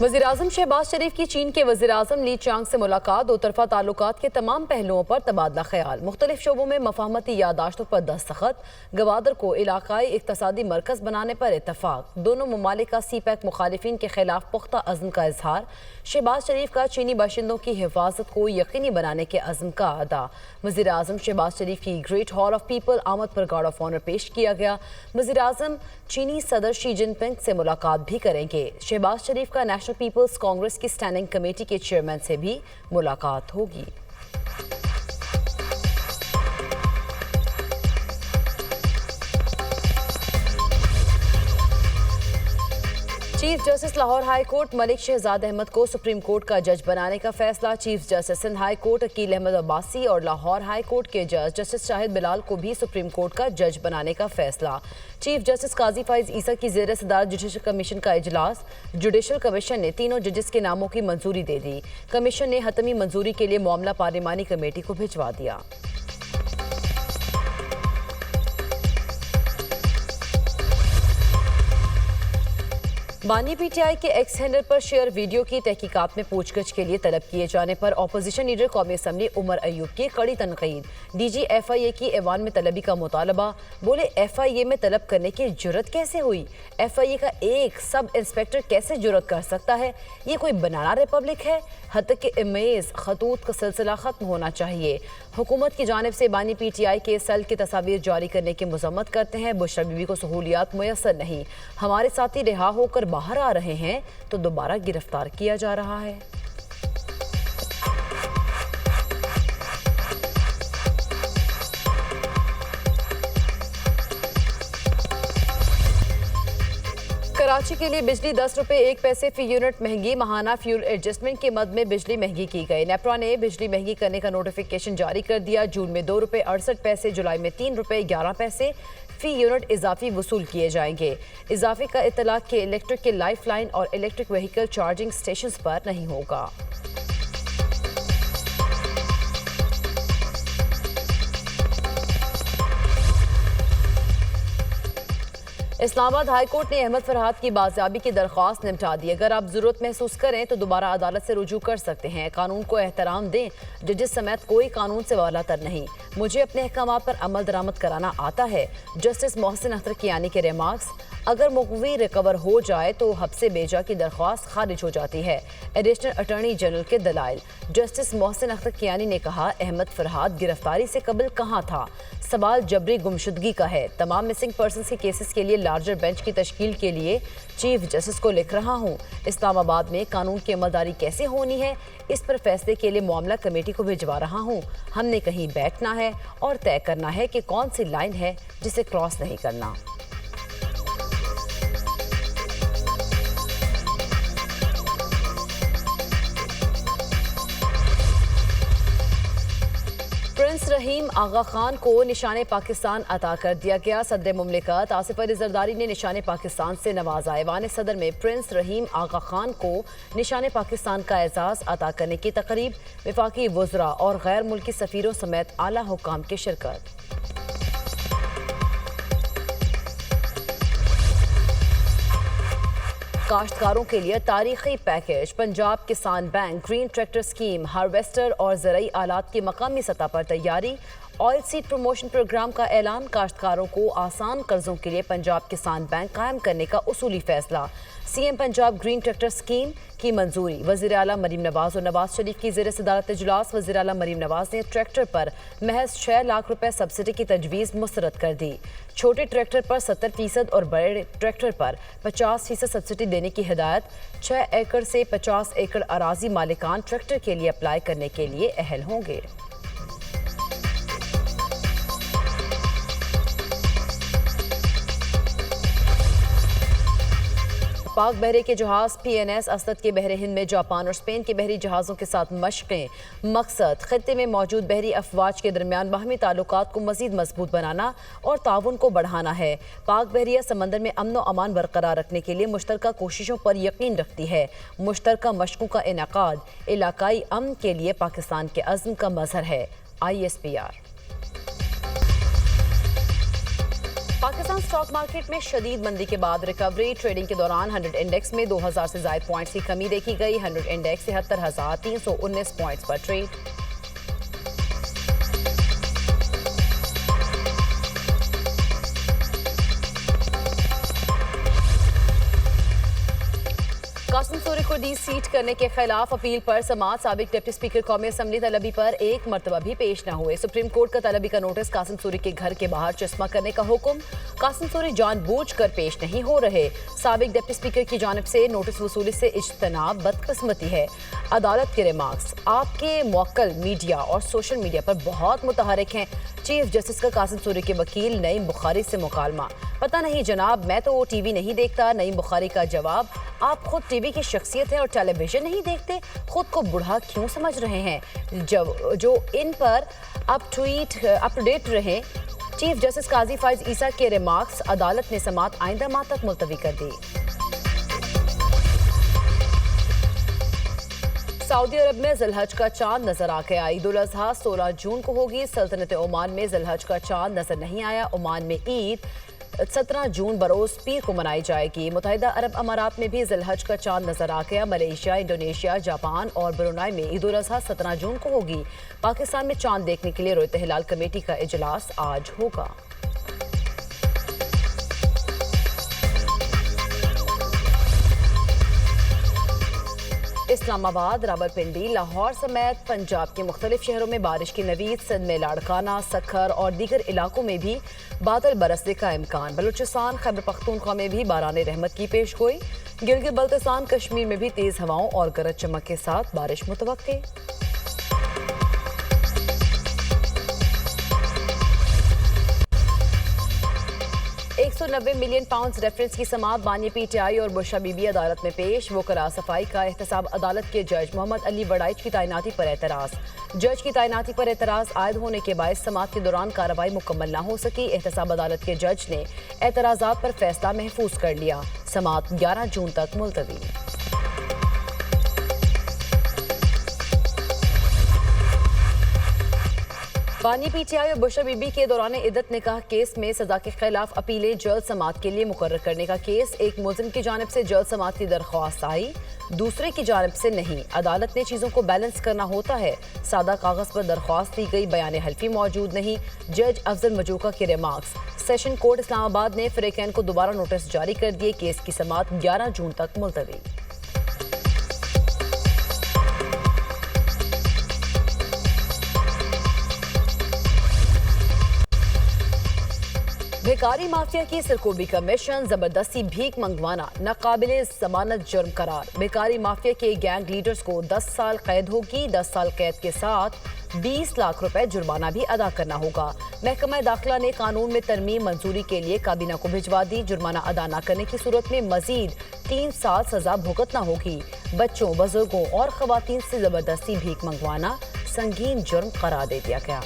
वज़ीर-ए-आज़म शहबाज शरीफ की चीन के वज़ीर-ए-आज़म ली चियांग से मुलाकात, दो तरफ़ा ताल्लुकात के तमाम पहलुओं पर तबादला ख्याल, मुख्तलिफ शोबों में मफाहमती यादाश्तों पर दस्तखत, गवादर को इलाकाई इक़्तिसादी मरकज़ बनाने पर इत्तफ़ाक़, दोनों ममालिक का सी-पैक मुखालिफिन के खिलाफ पुख्ता अज़्म का इजहार, शहबाज शरीफ का चीनी बाशिंदों की हिफाजत को यकीनी बनाने के अज़्म का अदा। वज़ीर-ए-आज़म शहबाज शरीफ की ग्रेट हॉल ऑफ पीपल आमद पर गार्ड ऑफ ऑनर पेश किया गया। वज़ीर-ए-आज़म चीनी सदर शी जिनपिंग से मुलाकात भी करेंगे। शहबाज शरीफ का नेशनल पीपल्स कांग्रेस की स्टैंडिंग कमेटी के चेयरमैन से भी मुलाकात होगी। Chief justice Lahore high court Malik Shahzad Ahmed को सुप्रीम कोर्ट का जज बनाने का फैसला। Chief justice Sindh high court Aqeel Ahmed Abbasi और लाहौर हाई कोर्ट के जज जस्टिस शाहिद बिलाल को भी सुप्रीम कोर्ट का जज बनाने का फैसला। चीफ जस्टिस काजी फाइज ईसा की ज़ेर सदारत जुडिशल कमीशन का इजलास, जुडिशल कमीशन ने तीनों जजेस के नामों की मंजूरी दे दी। कमीशन ने हतमी मंजूरी के लिए मामला पार्लिमानी कमेटी को भिजवा दिया। बानी पीटीआई के एक्स हैंडल पर शेयर वीडियो की तहकीकात में पूछगछ के लिए तलब किए जाने पर अपोजिशन लीडर कौमी असम्बली उमर अयूब की कड़ी तनकीद। डीजी FIA की ऐवान में तलबी का मुतालबा, बोले FIA में तलब करने की जुर्रत कैसे हुई? FIA का एक सब इंस्पेक्टर कैसे जुर्रत कर सकता है? ये कोई बनाना रिपब्लिक है? हद तक के इमेज खतूत का सिलसिला खत्म होना चाहिए। हुकूमत की जानिब से बानी PTI के सेल की तस्वीर जारी करने की मजम्मत करते हैं। बुशरा बीबी को सहूलियात मुयसर नहीं, हमारे साथी रिहा होकर बाहर आ रहे हैं तो दोबारा गिरफ्तार किया जा रहा है। कराची के लिए बिजली 10 रुपए 1 पैसे फी यूनिट महंगी, माहाना फ्यूल एडजस्टमेंट के मद में बिजली महंगी की गई। नेपरा ने बिजली महंगी करने का नोटिफिकेशन जारी कर दिया। जून में 2 रुपए 68 पैसे, जुलाई में 3 रुपए 11 पैसे फी यूनिट इजाफी वसूल किए जाएंगे। इजाफे का इतलाक के इलेक्ट्रिक के लाइफ लाइन और इलेक्ट्रिक व्हीकल चार्जिंग स्टेशन पर नहीं होगा। इस्लामाबाद हाई कोर्ट ने अहमद फरहाद की बाजियाबी की दरख्वास्त निपटा दी। अगर आप जरूरत महसूस करें तो दोबारा अदालत से रुजू कर सकते हैं। कानून को एहतराम दें, जजेस समेत कोई कानून से वालातर नहीं। मुझे अपने अहकामात पर अमल दरामद कराना आता है। जस्टिस मोहसिन अख्तर कियानी के रिमार्क्स, अगर मुकवी रिकवर हो जाए तो हब्से बेजा की दरख्वास्त खारिज हो जाती है। एडिशनल अटॉर्नी जनरल के दलाइल, जस्टिस मोहसिन अख्तर कियानी ने कहा, अहमद फरहाद गिरफ्तारी से कबल कहाँ था? सवाल जबरी गुमशुदगी का है। तमाम मिसिंग पर्सनस के केसेस के लिए लार्जर बेंच की तश्कील के लिए चीफ जस्टिस को लिख रहा हूँ। इस्लामाबाद में कानून की अमलदारी कैसे होनी है, इस पर फैसले के लिए मामला कमेटी को भिजवा रहा हूँ। हमने कहीं बैठना है और तय करना है कि कौन सी लाइन है जिसे क्रॉस नहीं करना। प्रिंस रहीम आगा खान को निशाने पाकिस्तान अता कर दिया गया। सदर मुमलिकत आसिफ अली जरदारी ने निशाने पाकिस्तान से नवाजा। ऐवान सदर में प्रिंस रहीम आगा खान को निशाने पाकिस्तान का एजाज़ अता करने की तकरीब, वफाकी वज़रा और गैर मुल्की सफ़ीरों समेत आला हुक्काम की शिरकत। काश्तकारों के लिए तारीखी पैकेज, पंजाब किसान bank, green tractor scheme, harvester और ज़राई आलात की मकामी सतह पर तैयारी, ऑयल सीड प्रमोशन प्रोग्राम का ऐलान, काश्तकारों को आसान कर्जों के लिए पंजाब किसान बैंक कायम करने का उसूली फैसला, CM Punjab green tractor scheme की मंजूरी। वज़ीर आला मरीम नवाज और नवाज शरीफ की ज़ेर सदारत इजलास, वज़ीर आला मरीम नवाज ने ट्रैक्टर पर महज 6 लाख रुपए सब्सिडी की तजवीज़ मुस्तरद कर दी। छोटे ट्रैक्टर पर 70% और बड़े ट्रैक्टर पर 50% सब्सिडी देने की हिदायत। 6 एकड़ से 50 एकड़ अराजी मालिकान ट्रैक्टर के लिए अप्लाई करने के लिए अहल होंगे। पाक बहरे के जहाज PNS असद के बहरे हिंद में जापान और स्पेन के बहरी जहाज़ों के साथ मशक़ें। मकसद खित्ते में मौजूद बहरी अफवाज के दरमियान बाहमी ताल्लुकात को मज़ीद मजबूत बनाना और ताउन को बढ़ाना है। पाक बहरिया समंदर में अमन व अमान बरकरार रखने के लिए मुश्तरका कोशिशों पर यकीन रखती है। मुश्तरका मशक़ों का इनेकाद इलाकाई अमन के लिए पाकिस्तान के अज़्म का मज़हर है। ISPR। Pakistan Pakistan stock market में शदीद मंदी के बाद रिकवरी। ट्रेडिंग के दौरान 100 इंडेक्स में 2000 से ज्यादा पॉइंट्स की कमी देखी गई। 100 इंडेक्स 73,319 पॉइंट्स पर ट्रेड। कासिम सूरी को डी सीट करने के खिलाफ अपील पर समाअत। साबिक डिप्टी स्पीकर कौमी असम्बली तलबी पर एक मरतबा भी पेश न हुए। सुप्रीम कोर्ट का तलबी का नोटिस। कासिम सूरी के घर के बाहर चश्मा करने का हुक्म। कासिम सूरी जानबूझकर पेश नहीं हो रहे। साबिक डिप्टी स्पीकर की जानिब से नोटिस वसूली से इज्तनाब बदकिस्मती है। अदालत के रिमार्क्स। आपके मुवक्किल मीडिया और सोशल मीडिया पर बहुत मुतहरिक हैं। चीफ जस्टिस का कासिम सूरी के वकील नईम बुखारी से मुकालमा। पता नहीं जनाब, मैं तो टीवी नहीं देखता। नईम बुखारी का जवाब, आप खुद टीवी की शख्सियत है और टेलीविजन नहीं देखते, खुद को बूढ़ा क्यों समझ रहे हैं? जो इन पर अप टू डेट रहे। चीफ जस्टिस काजी फाइज ईसा के रिमार्क्स। अदालत ने समाअत आइंदा माह तक मुलतवी कर दी। सऊदी अरब में ज़िलहज का चांद नजर आ गया। ईद उल अज़हा 16 जून को होगी। सल्तनत ओमान में ज़िलहज का चांद नजर नहीं आया। ओमान में ईद 17 जून बरोज पीर को मनाई जाएगी। मुत्तहिदा अरब अमारात में भी ज़िलहज का चांद नजर आ गया। मलेशिया, इंडोनेशिया, जापान और ब्रुनाई में ईद उल अज़हा 17 जून को होगी। पाकिस्तान में चांद देखने के लिए रोयत हिलाल कमेटी का इजलास आज होगा। इस्लामाबाद, रावलपिंडी, लाहौर समेत पंजाब के मुख्तलिफ शहरों में बारिश की नवीद। सिंध में लाड़काना, सखर और दीगर इलाकों में भी बादल बरसने का इम्कान। बलूचिस्तान, खैबर पख्तूनख्वा में भी बाराने रहमत की पेशगोई। गिलगित बल्तिस्तान, कश्मीर में भी तेज हवाओं और गरज चमक के साथ बारिश मुतवक्के। 190 मिलियन पाउंड रेफरेंस की समाअत। बानी पीटीआई और बुशरा बीबी अदालत में पेश। वकला सफाई का एहतसाब। अदालत के जज मोहम्मद अली बड़ाइच की तैनाती पर एतराज। जज की तैनाती पर एतराज आयद होने के बायस समाअत के दौरान कार्रवाई मुकम्मल न हो सकी। एहतसाब अदालत के जज ने एतराजात पर फैसला महफूज कर लिया। समाअत 11 जून तक मुलतवी। बानी पीटीआई और बुशरा बीबी के दौरान इद्दत निकाह केस में सजा के खिलाफ अपीलें जल्द समाअत के लिए मुकर्रर करने का केस। एक मुलजिम की जानिब से जल्द समाअत की दरख्वास्त आई, दूसरे की जानिब से नहीं। अदालत ने चीज़ों को बैलेंस करना होता है। सादा कागज पर दरख्वास्त दी गई, बयान हल्फी मौजूद नहीं। जज अफजल मजूका के रिमार्क्स। सेशन कोर्ट इस्लामाबाद ने फ्रीकैन को दोबारा नोटिस जारी कर दिए। केस की समाअत 11 जून तक मुलतवी। भिखारी माफिया की सरकोबी का मिशन। जबरदस्ती भीख मंगवाना नाकाबिले जमानत जुर्म करार। भिखारी माफिया के गैंग लीडर्स को 10 साल कैद होगी। 10 साल कैद के साथ 20 लाख रुपए जुर्माना भी अदा करना होगा। महकमा दाखिला ने कानून में तरमीम मंजूरी के लिए काबीना को भिजवा दी। जुर्माना अदा न करने की सूरत में मजीद 3 साल सजा भुगतना होगी। बच्चों, बुजुर्गों और खवातीन से जबरदस्ती भीख मंगवाना संगीन जुर्म करार दे दिया गया।